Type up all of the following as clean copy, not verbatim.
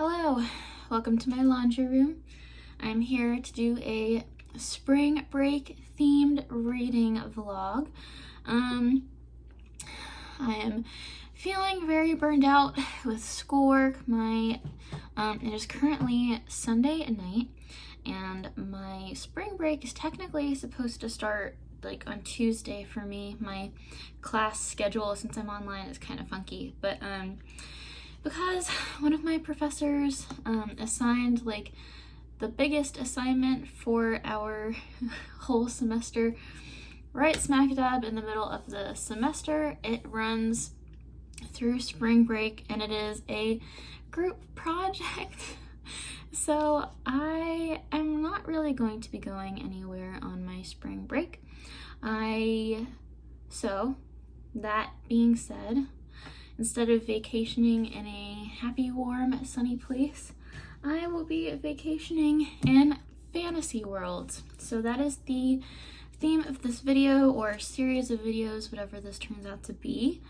Hello, welcome to my laundry room. I'm here to do a spring break themed reading vlog. I am feeling very burned out with schoolwork. It is currently Sunday at night, and my spring break is technically supposed to start like on Tuesday for me. My class schedule, since I'm online, is kind of funky, but because one of my professors assigned like the biggest assignment for our whole semester right smack dab in the middle of the semester. It runs through spring break and it is a group project. So I am not really going to be going anywhere on my spring break. So that being said, instead of vacationing in a happy, warm, sunny place, I will be vacationing in fantasy worlds. So that is the theme of this video, or series of videos, whatever this turns out to be.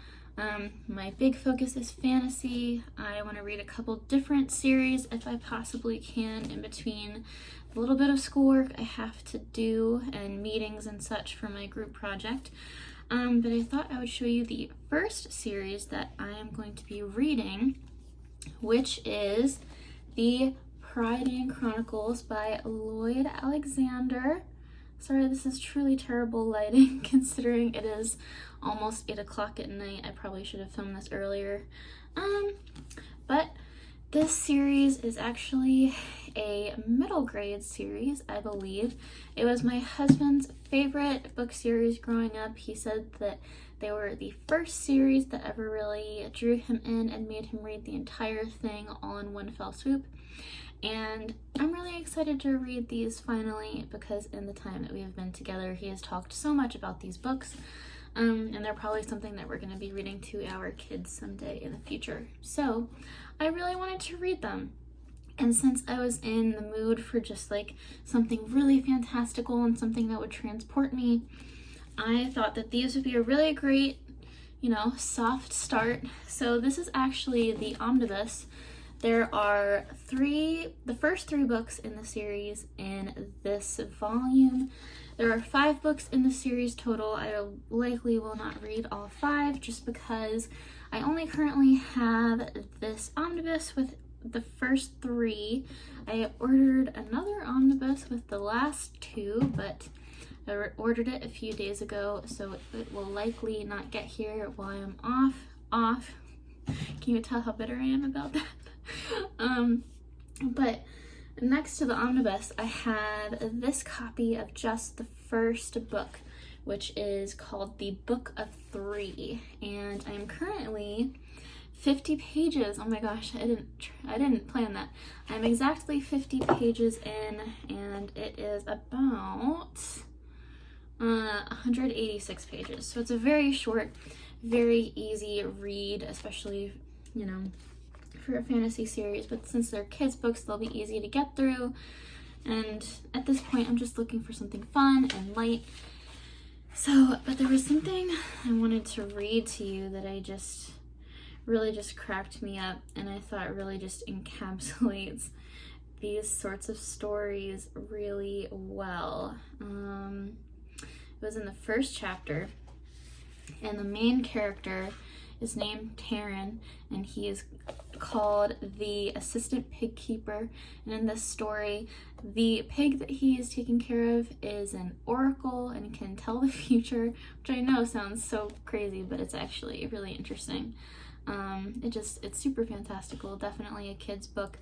My big focus is fantasy. I want to read a couple different series if I possibly can in between a little bit of schoolwork I have to do and meetings and such for my group project. But I thought I would show you the first series that I am going to be reading, which is the Prydain Chronicles by Lloyd Alexander. Sorry, this is truly terrible lighting considering it is almost 8 o'clock at night. I probably should have filmed this earlier. But this series is actually a middle grade series, I believe. It was my husband's favorite book series growing up. He said that they were the first series that ever really drew him in and made him read the entire thing all in one fell swoop. And I'm really excited to read these finally, because in the time that we have been together, he has talked so much about these books. And they're probably something that we're going to be reading to our kids someday in the future. So I really wanted to read them. And since I was in the mood for just like something really fantastical and something that would transport me, I thought that these would be a really great, soft start. So this is actually the omnibus. There are the first three books in the series in this volume. There are 5 books in the series total. I likely will not read all 5 just because I only currently have this omnibus with the first 3. I ordered another omnibus with the last 2, but I ordered it a few days ago, so it will likely not get here while I'm off. Can you tell how bitter I am about that? But next to the omnibus, I have this copy of just the first book, which is called The Book of 3, and I'm currently 50 pages. Oh my gosh, I didn't plan that. I'm exactly 50 pages in, and it is about 186 pages. So it's a very short, very easy read, especially, for a fantasy series, but since they're kids books, they'll be easy to get through. And at this point, I'm just looking for something fun and light. But there was something I wanted to read to you that really just cracked me up, and I thought really just encapsulates these sorts of stories really well. It was in the first chapter, and the main character is named Taryn, and he is called the assistant pig keeper. And in this story, the pig that he is taking care of is an oracle and can tell the future, which I know sounds so crazy, but it's actually really interesting. It's super fantastical, definitely a kid's book.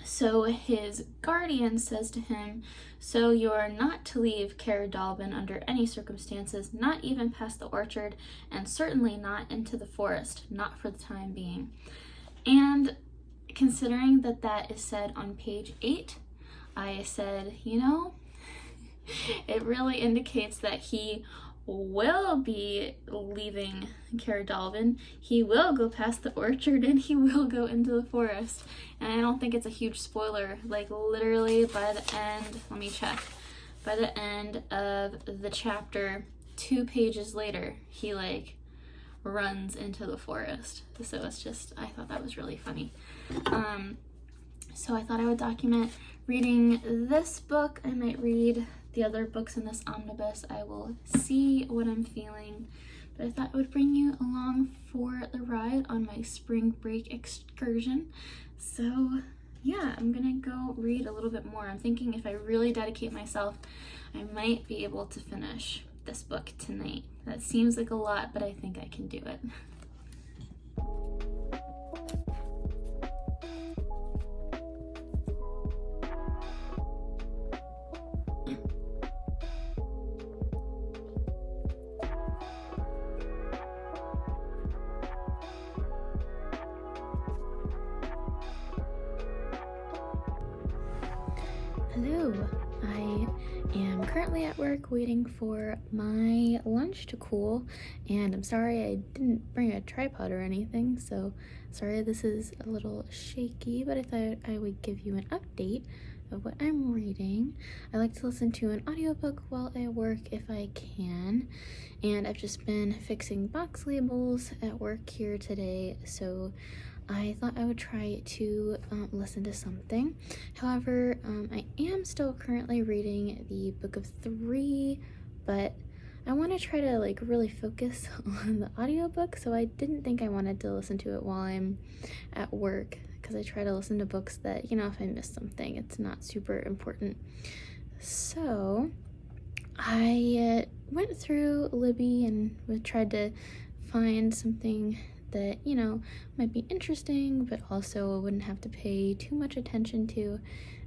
So his guardian says to him, "So you are not to leave Caer Dallben under any circumstances, not even past the orchard, and certainly not into the forest, not for the time being." And considering that is said on page 8, I said, it really indicates that he will be leaving Caer Dallben. He will go past the orchard and he will go into the forest. And I don't think it's a huge spoiler. Like literally by the end, let me check. By the end of the chapter, 2 pages later, he runs into the forest. So it's just, I thought that was really funny. So I thought I would document reading this book. I might read the other books in this omnibus. I will see what I'm feeling. But I thought I would bring you along for the ride on my spring break excursion. So yeah, I'm gonna go read a little bit more. I'm thinking if I really dedicate myself, I might be able to finish this book tonight. That seems like a lot, but I think I can do it. Hello, I am currently at work waiting for my lunch to cool, and I'm sorry I didn't bring a tripod or anything, so sorry this is a little shaky, but I thought I would give you an update of what I'm reading. I like to listen to an audiobook while I work if I can, and I've just been fixing box labels at work here today, so I thought I would try to listen to something. However, I am still currently reading the Book of 3, but I want to try to like really focus on the audiobook, so I didn't think I wanted to listen to it while I'm at work, because I try to listen to books that, you know, if I miss something, it's not super important. So I went through Libby and tried to find something that, you know, might be interesting, but also wouldn't have to pay too much attention to.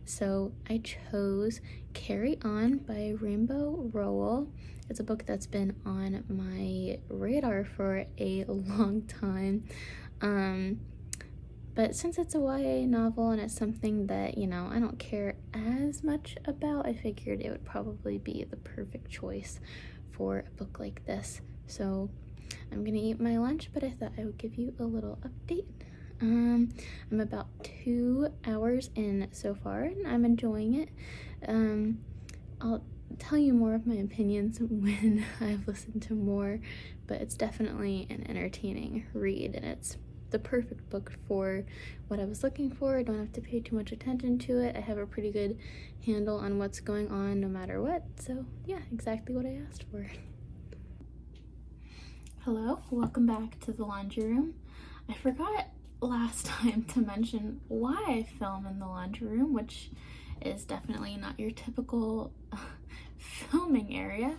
So I chose Carry On by Rainbow Rowell. It's a book that's been on my radar for a long time. But since it's a YA novel and it's something that, you know, I don't care as much about, I figured it would probably be the perfect choice for a book like this. So I'm gonna eat my lunch, but I thought I would give you a little update. I'm about 2 hours in so far, and I'm enjoying it. I'll tell you more of my opinions when I've listened to more, but it's definitely an entertaining read, and it's the perfect book for what I was looking for. I don't have to pay too much attention to it. I have a pretty good handle on what's going on no matter what, so yeah, exactly what I asked for. Hello, welcome back to the laundry room. I forgot last time to mention why I film in the laundry room, which is definitely not your typical filming area.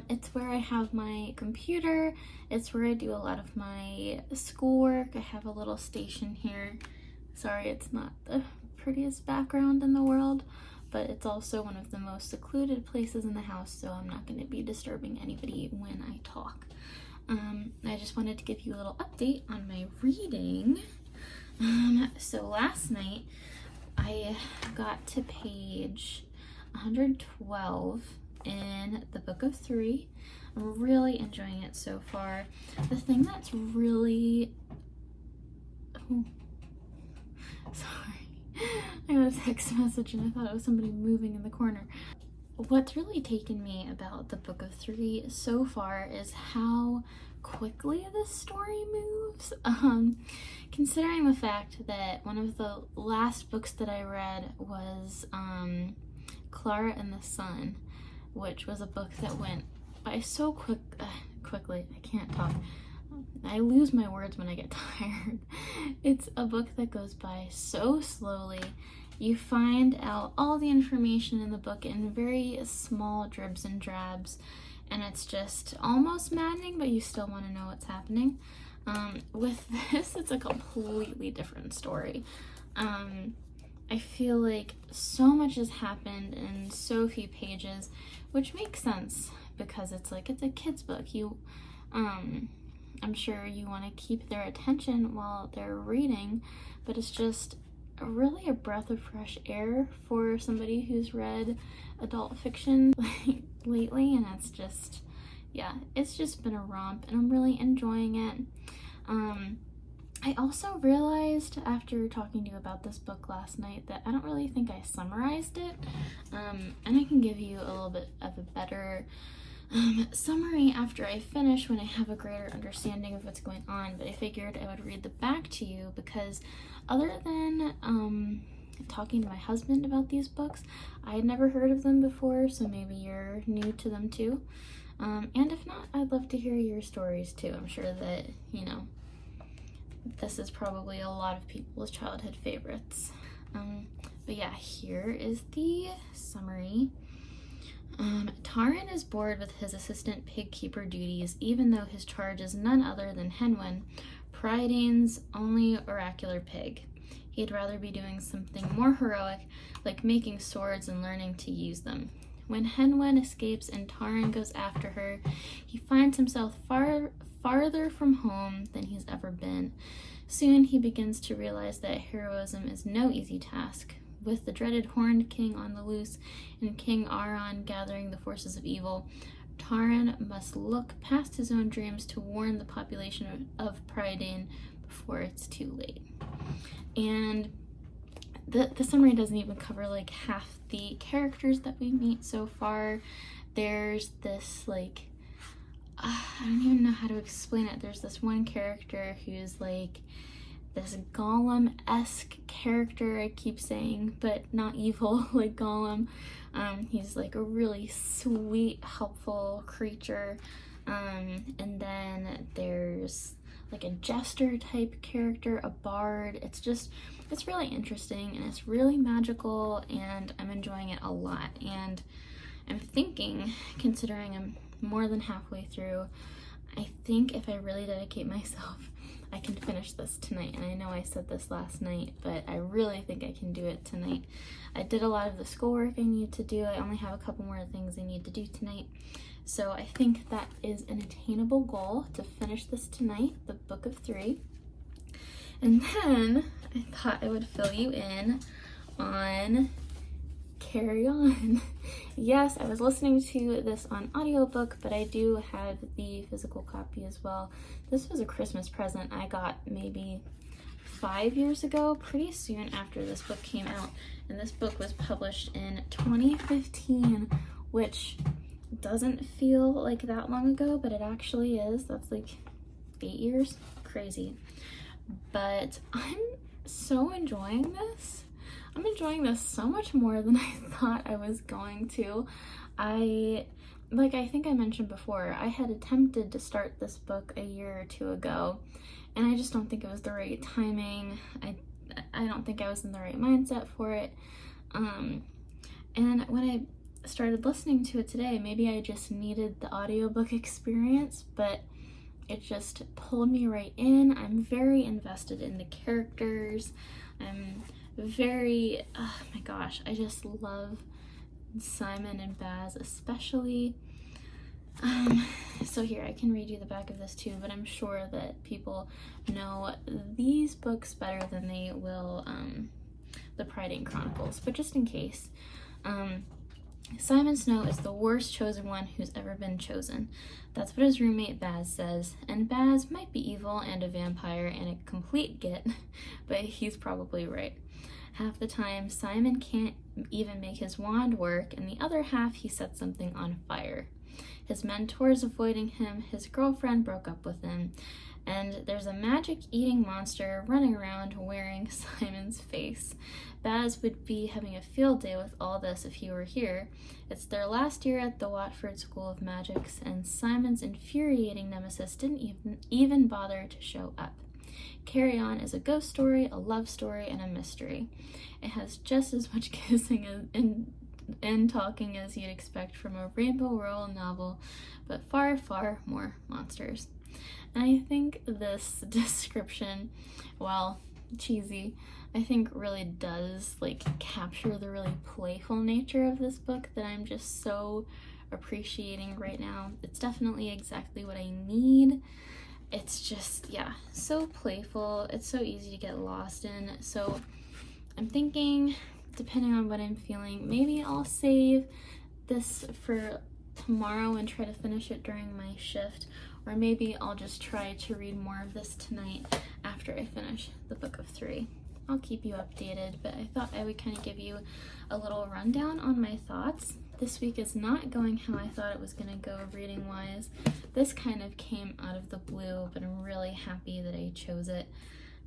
It's where I have my computer, it's where I do a lot of my schoolwork. I have a little station here. Sorry, it's not the prettiest background in the world, but it's also one of the most secluded places in the house, so I'm not going to be disturbing anybody when I talk. I just wanted to give you a little update on my reading. So last night I got to page 112 in the Book of 3. I'm really enjoying it so far. The thing that's really... Oh, sorry. I got a text message and I thought it was somebody moving in the corner. What's really taken me about the Book of 3 so far is how quickly the story moves. Considering the fact that one of the last books that I read was Clara and the Sun, which was a book that went by so quickly. I can't talk. I lose my words when I get tired. It's a book that goes by so slowly. You find out all the information in the book in very small dribs and drabs, and it's just almost maddening, but you still want to know what's happening. With this, it's a completely different story. I feel like so much has happened in so few pages, which makes sense because it's like it's a kid's book. I'm sure you want to keep their attention while they're reading, but it's just really a breath of fresh air for somebody who's read adult fiction lately, and it's just, yeah, it's just been a romp and I'm really enjoying it. I also realized after talking to you about this book last night that I don't really think I summarized it, and I can give you a little bit of a better Summary after I finish when I have a greater understanding of what's going on, but I figured I would read the back to you because other than talking to my husband about these books, I had never heard of them before, so maybe you're new to them too. And if not, I'd love to hear your stories too. I'm sure that, you know, this is probably a lot of people's childhood favorites. But yeah, here is the summary. Taran is bored with his assistant pig keeper duties, even though his charge is none other than Henwen, Prydain's only oracular pig. He'd rather be doing something more heroic, like making swords and learning to use them. When Henwen escapes and Taran goes after her, he finds himself farther from home than he's ever been. Soon he begins to realize that heroism is no easy task. With the dreaded Horned King on the loose and King Aron gathering the forces of evil, Taran must look past his own dreams to warn the population of Prydain before it's too late. And the summary doesn't even cover like half the characters that we meet so far. There's this like, I don't even know how to explain it. There's this one character who's like this Gollum-esque character, I keep saying, but not evil like Gollum. He's like a really sweet, helpful creature. And then there's like a jester type character, a bard. It's really interesting and it's really magical and I'm enjoying it a lot. And I'm thinking, considering I'm more than halfway through, I think if I really dedicate myself, I can finish this tonight. And I know I said this last night, but I really think I can do it tonight. I did a lot of the schoolwork I need to do. I only have a couple more things I need to do tonight. So I think that is an attainable goal to finish this tonight, the book of 3. And then I thought I would fill you in on Carry On. Yes, I was listening to this on audiobook, but I do have the physical copy as well. This was a Christmas present I got maybe 5 years ago, pretty soon after this book came out. And this book was published in 2015, which doesn't feel like that long ago, but it actually is. That's like 8 years. Crazy. But I'm so enjoying this. I'm enjoying this so much more than I thought I was going to. I think I mentioned before, I had attempted to start this book a year or two ago, and I just don't think it was the right timing. I don't think I was in the right mindset for it. And when I started listening to it today, maybe I just needed the audiobook experience, but it just pulled me right in. I'm very invested in the characters. I'm very, oh my gosh, I just love Simon and Baz especially. So here, I can read you the back of this too, but I'm sure that people know these books better than they will the Prydain Chronicles, but just in case. Simon Snow is the worst chosen one who's ever been chosen. That's what his roommate Baz says, and Baz might be evil and a vampire and a complete git, but he's probably right. Half the time, Simon can't even make his wand work, and the other half he sets something on fire. His mentor's avoiding him, his girlfriend broke up with him, and there's a magic-eating monster running around wearing Simon's face. Baz would be having a field day with all this if he were here. It's their last year at the Watford School of Magics, and Simon's infuriating nemesis didn't even bother to show up. Carry On is a ghost story, a love story, and a mystery. It has just as much kissing and talking as you'd expect from a Rainbow Rowell novel, but far, far more monsters. And I think this description, while cheesy, I think really does like capture the really playful nature of this book that I'm just so appreciating right now. It's definitely exactly what I need. It's just, yeah, so playful. It's so easy to get lost in. So I'm thinking, depending on what I'm feeling, maybe I'll save this for tomorrow and try to finish it during my shift, or maybe I'll just try to read more of this tonight after I finish the book of 3. I'll keep you updated, but I thought I would kind of give you a little rundown on my thoughts. this week is not going how I thought it was going to go reading wise. This kind of came out of the blue, but I'm really happy that I chose it.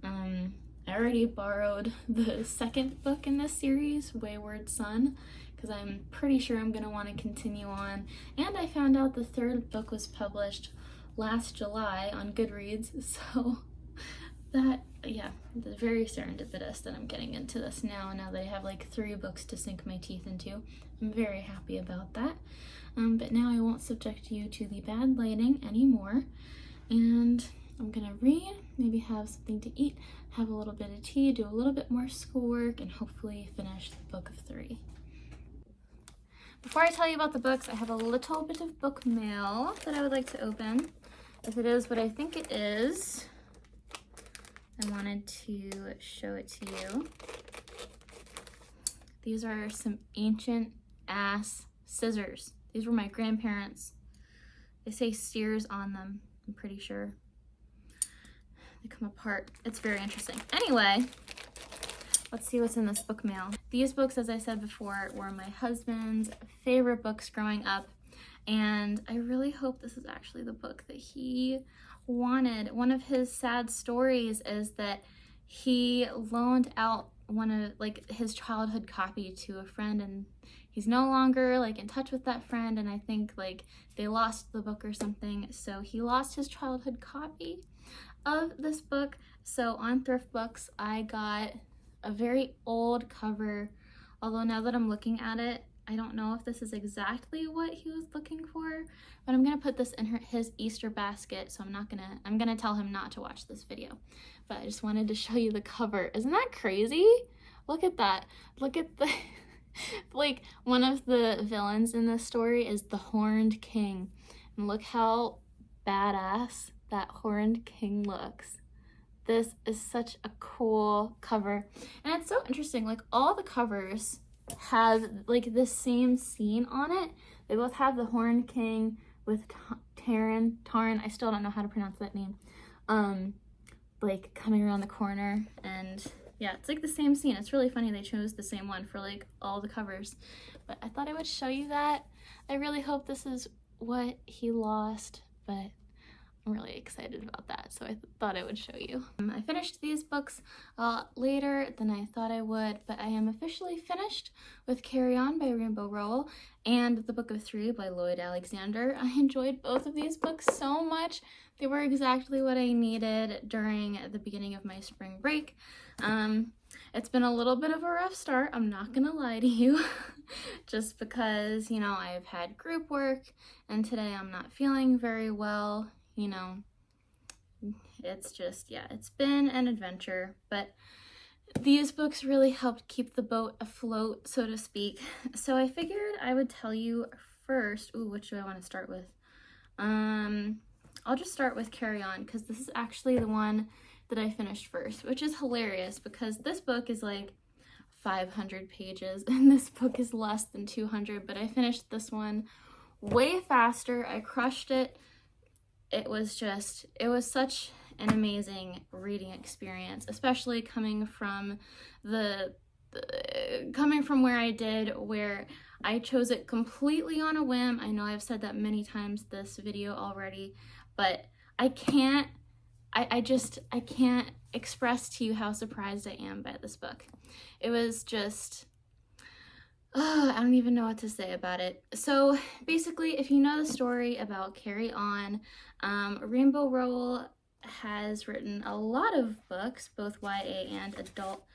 I already borrowed the second book in this series, Wayward Son, because I'm pretty sure I'm going to want to continue on. And I found out the third book was published last July on Goodreads, so that, yeah, it's very serendipitous that I'm getting into this now that I have like 3 books to sink my teeth into. I'm very happy about that. But now I won't subject you to the bad lighting anymore, and I'm gonna read, maybe have something to eat, have a little bit of tea, do a little bit more schoolwork, and hopefully finish the book of 3. Before I tell you about the books, I have a little bit of book mail that I would like to open. If it is what I think it is, I wanted to show it to you. These are some ancient ass scissors. These were my grandparents. They say Sears on them, I'm pretty sure. They come apart. It's very interesting. Anyway, let's see what's in this book mail. These books, as I said before, were my husband's favorite books growing up, and I really hope this is actually the book that he wanted. One of his sad stories is that he loaned out one of his childhood copy to a friend, and he's no longer in touch with that friend, and I think they lost the book or something, so he lost his childhood copy of this book. So on Thrift Books I got a very old cover, although now that I'm looking at it, I don't know if this is exactly what he was looking for, but I'm gonna put this in his Easter basket, so I'm gonna tell him not to watch this video. But I just wanted to show you the cover. Isn't that crazy? Look at that. Look at the one of the villains in this story is the Horned King, and look how badass that Horned King looks. This is such a cool cover, and it's so interesting, all the covers have the same scene on it. They both have the Horned King with Taryn, I still don't know how to pronounce that name, coming around the corner, and yeah, it's the same scene. It's really funny they chose the same one for all the covers, but I thought I would show you that. I really hope this is what he lost, but I'm really excited about that, so I thought I would show you. I finished these books later than I thought I would, but I am officially finished with Carry On by Rainbow Rowell and The Book of 3 by Lloyd Alexander. I enjoyed both of these books so much. They were exactly what I needed during the beginning of my spring break. It's been a little bit of a rough start, I'm not gonna lie to you, just because, I've had group work, and today I'm not feeling very well. It's just, yeah, it's been an adventure, but these books really helped keep the boat afloat, so to speak. So I figured I would tell you first, which do I want to start with? I'll just start with Carry On, because this is actually the one that I finished first, which is hilarious because this book is 500 pages and this book is less than 200, but I finished this one way faster. I crushed it. It was such an amazing reading experience, especially coming from where I did, where I chose it completely on a whim. I know I've said that many times this video already, but I can't express to you how surprised I am by this book. It was just, I don't even know what to say about it. So basically, if you know the story about Carry On, Rainbow Rowell has written a lot of books, both YA and adult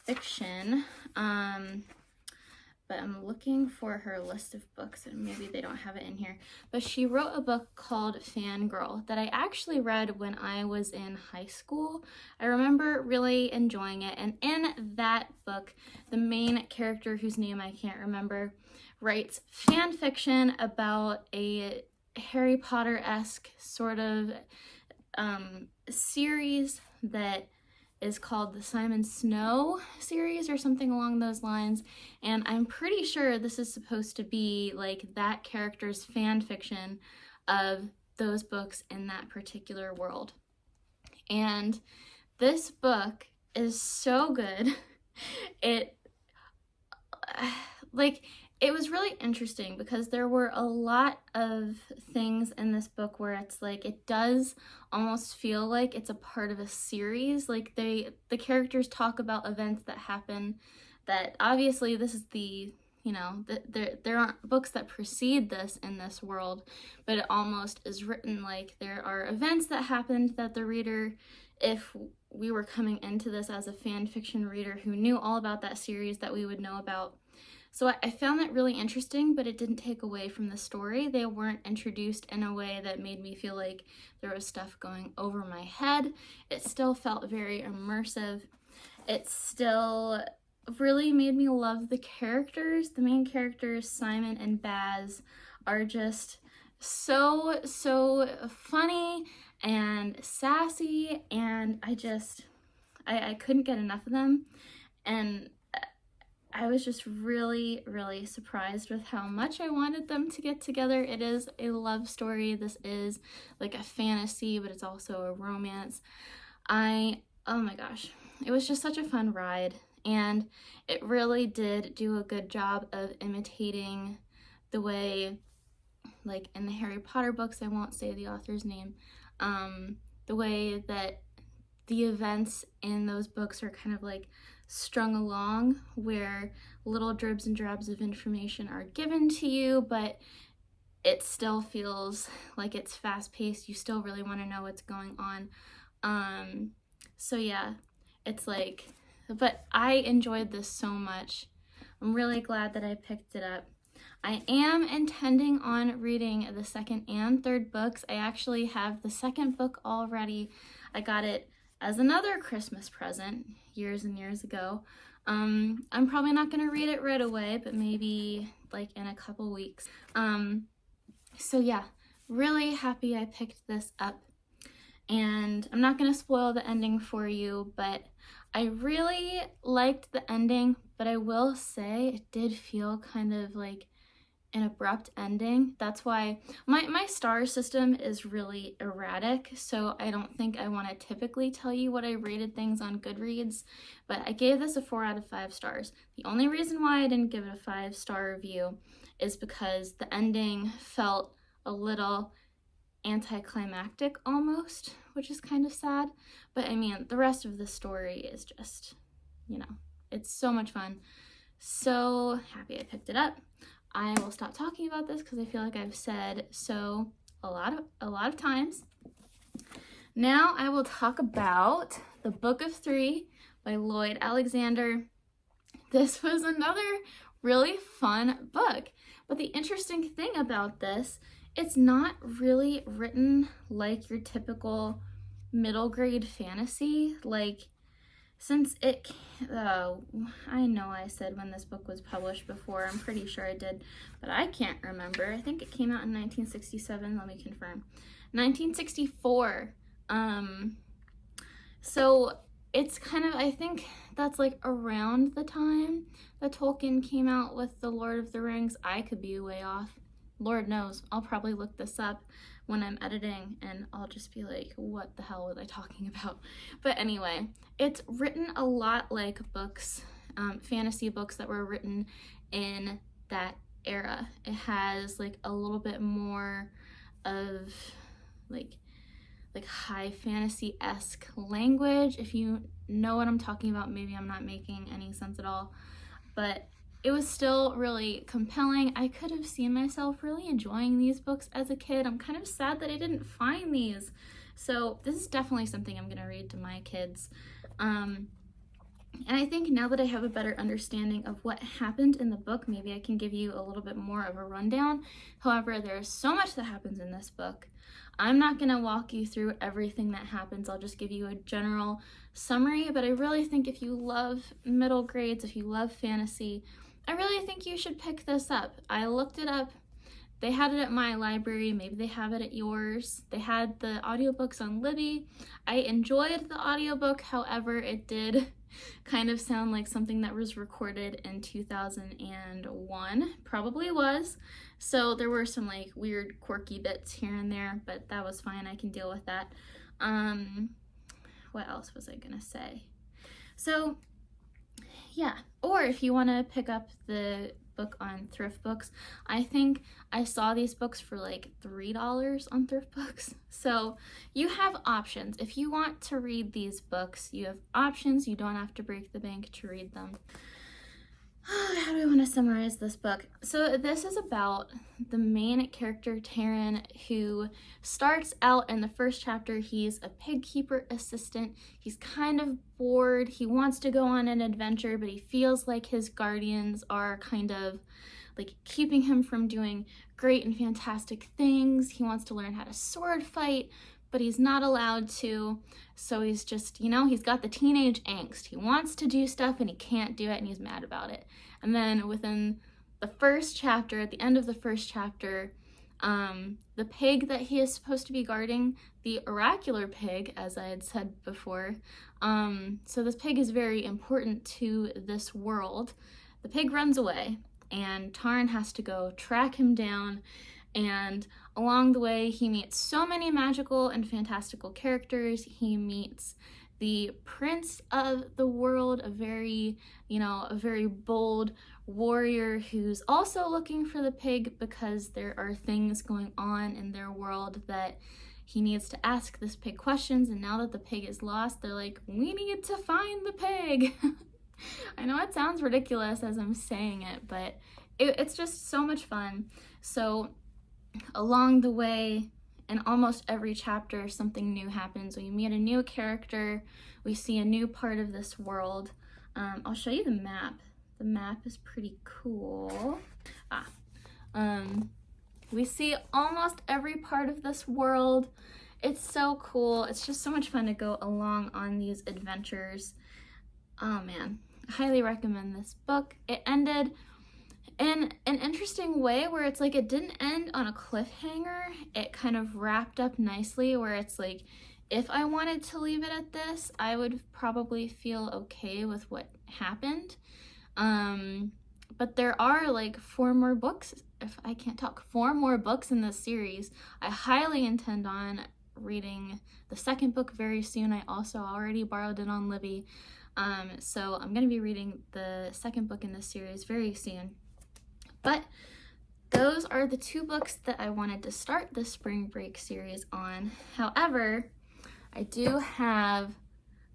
fiction, but I'm looking for her list of books, and maybe they don't have it in here, but she wrote a book called Fangirl that I actually read when I was in high school. I remember really enjoying it, and in that book, the main character, whose name I can't remember, writes fan fiction about a Harry Potter-esque sort of series that is called the Simon Snow series or something along those lines, and I'm pretty sure this is supposed to be that character's fan fiction of those books in that particular world. And this book is so good. It it was really interesting because there were a lot of things in this book where it's like, it does almost feel like it's a part of a series. Like the characters talk about events that happen, that obviously this is the, you know, there aren't books that precede this in this world, but it almost is written like there are events that happened that the reader, if we were coming into this as a fan fiction reader who knew all about that series, that we would know about. So I found that really interesting, but it didn't take away from the story. They weren't introduced in a way that made me feel like there was stuff going over my head. It still felt very immersive. It still really made me love the characters. The main characters, Simon and Baz, are just so funny and sassy, and I couldn't get enough of them. And I was just really surprised with how much I wanted them to get together. It is a love story. This is like a fantasy, but it's also a romance. Oh my gosh, it was just such a fun ride, and it really did do a good job of imitating the way, like in the Harry Potter books, I won't say the author's name, the way that the events in those books are kind of like strung along, where little dribs and drabs of information are given to you, but it still feels like it's fast-paced. You still really want to know what's going on. So yeah, it's like, but I enjoyed this so much. I'm really glad that I picked it up. I am intending on reading the second and third books. I actually have the second book already. I got it as another Christmas present years and years ago. I'm probably not going to read it right away, but maybe like in a couple weeks. So yeah, really happy I picked this up. And I'm not going to spoil the ending for you, but I really liked the ending, but I will say it did feel kind of like an abrupt ending. That's why my star system is really erratic, so I don't think I want to typically tell you what I rated things on Goodreads, but I gave this a 4 out of 5 stars. The only reason why I didn't give it a 5-star review is because the ending felt a little anticlimactic almost, which is kind of sad. But I mean, the rest of the story is just, you know, it's so much fun. So happy I picked it up. I will stop talking about this because I feel like I've said so a lot of times. Now I will talk about The Book of Three by Lloyd Alexander. This was another really fun book, but the interesting thing about this, it's not really written like your typical middle grade fantasy. Like, since it, I know I said when this book was published before, I'm pretty sure I did, but I can't remember. I think it came out in 1967, let me confirm. 1964. So it's kind of, I think that's like around the time that Tolkien came out with The Lord of the Rings. I could be way off. Lord knows, I'll probably look this up when I'm editing and I'll just be like, what the hell was I talking about? But anyway, it's written a lot like books, fantasy books that were written in that era. It has like a little bit more of like high fantasy-esque language. If you know what I'm talking about, maybe I'm not making any sense at all, but it was still really compelling. I could have seen myself really enjoying these books as a kid. I'm kind of sad that I didn't find these. So this is definitely something I'm gonna read to my kids. And I think now that I have a better understanding of what happened in the book, maybe I can give you a little bit more of a rundown. However, there's so much that happens in this book. I'm not gonna walk you through everything that happens. I'll just give you a general summary, but I really think if you love middle grades, if you love fantasy, I really think you should pick this up. I looked it up. They had it at my library. Maybe they have it at yours. They had the audiobooks on Libby. I enjoyed the audiobook. However, it did kind of sound like something that was recorded in 2001. Probably was. So there were some like weird quirky bits here and there, but that was fine. I can deal with that. What else was I gonna say? So yeah, or if you want to pick up the book on thrift books. I think I saw these books for like $3 on thrift books. So you have options. If you want to read these books, you have options. You don't have to break the bank to read them. How do I want to summarize this book? So this is about the main character, Taryn, who starts out in the first chapter. He's a pig keeper assistant. He's kind of bored. He wants to go on an adventure, but he feels like his guardians are kind of like keeping him from doing great and fantastic things. He wants to learn how to sword fight, but he's not allowed to. So he's just, you know, he's got the teenage angst. He wants to do stuff and he can't do it and he's mad about it. And then within the first chapter, at the end of the first chapter, the pig that he is supposed to be guarding, the oracular pig, as I had said before, so this pig is very important to this world. The pig runs away and Taryn has to go track him down, and along the way he meets so many magical and fantastical characters. He meets the prince of the world, a very bold warrior who's also looking for the pig because there are things going on in their world that he needs to ask this pig questions, and now that the pig is lost, they're like, we need to find the pig. I know it sounds ridiculous as I'm saying it, but it's just so much fun. So along the way, in almost every chapter, something new happens. We meet a new character, we see a new part of this world. I'll show you the map. The map is pretty cool. We see almost every part of this world. It's so cool. It's just so much fun to go along on these adventures. Oh man, I highly recommend this book. It ended in an interesting way where it's like it didn't end on a cliffhanger. It kind of wrapped up nicely where it's like, if I wanted to leave it at this, I would probably feel okay with what happened. But there are like 4 more books, if I can't talk, 4 more books in this series. I highly intend on reading the second book very soon. I also already borrowed it on Libby. So I'm going to be reading the second book in this series very soon. But those are the 2 books that I wanted to start the spring break series on. However, I do have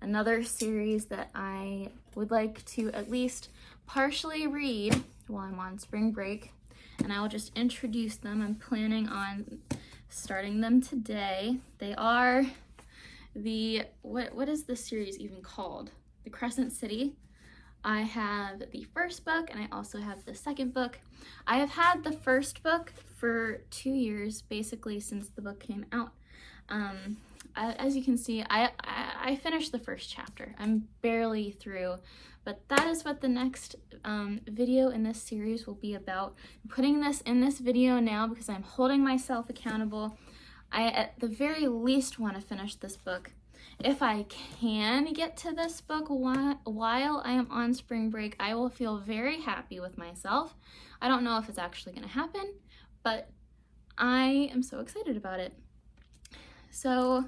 another series that I would like to at least partially read while I'm on spring break, and I will just introduce them. I'm planning on starting them today. They are the, what is this series even called? The Crescent City. I have the first book and I also have the second book. I have had the first book for 2 years, basically since the book came out. As you can see, I finished the first chapter. I'm barely through, but that is what the next video in this series will be about. I'm putting this in this video now because I'm holding myself accountable. I at the very least want to finish this book. If I can get to this book while I am on spring break, I will feel very happy with myself. I don't know if it's actually going to happen, but I am so excited about it. So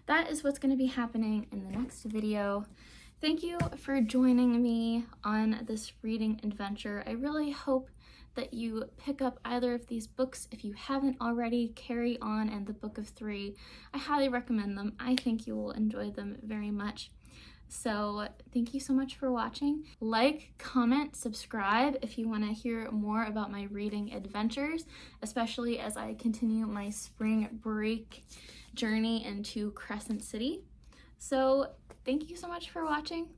that is what's going to be happening in the next video. Thank you for joining me on this reading adventure. I really hope that you pick up either of these books if you haven't already. Carry On and The Book of Three. I highly recommend them. I think you will enjoy them very much. So thank you so much for watching. Like, comment, subscribe if you want to hear more about my reading adventures, especially as I continue my spring break journey into Crescent City. So thank you so much for watching.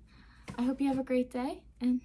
I hope you have a great day, and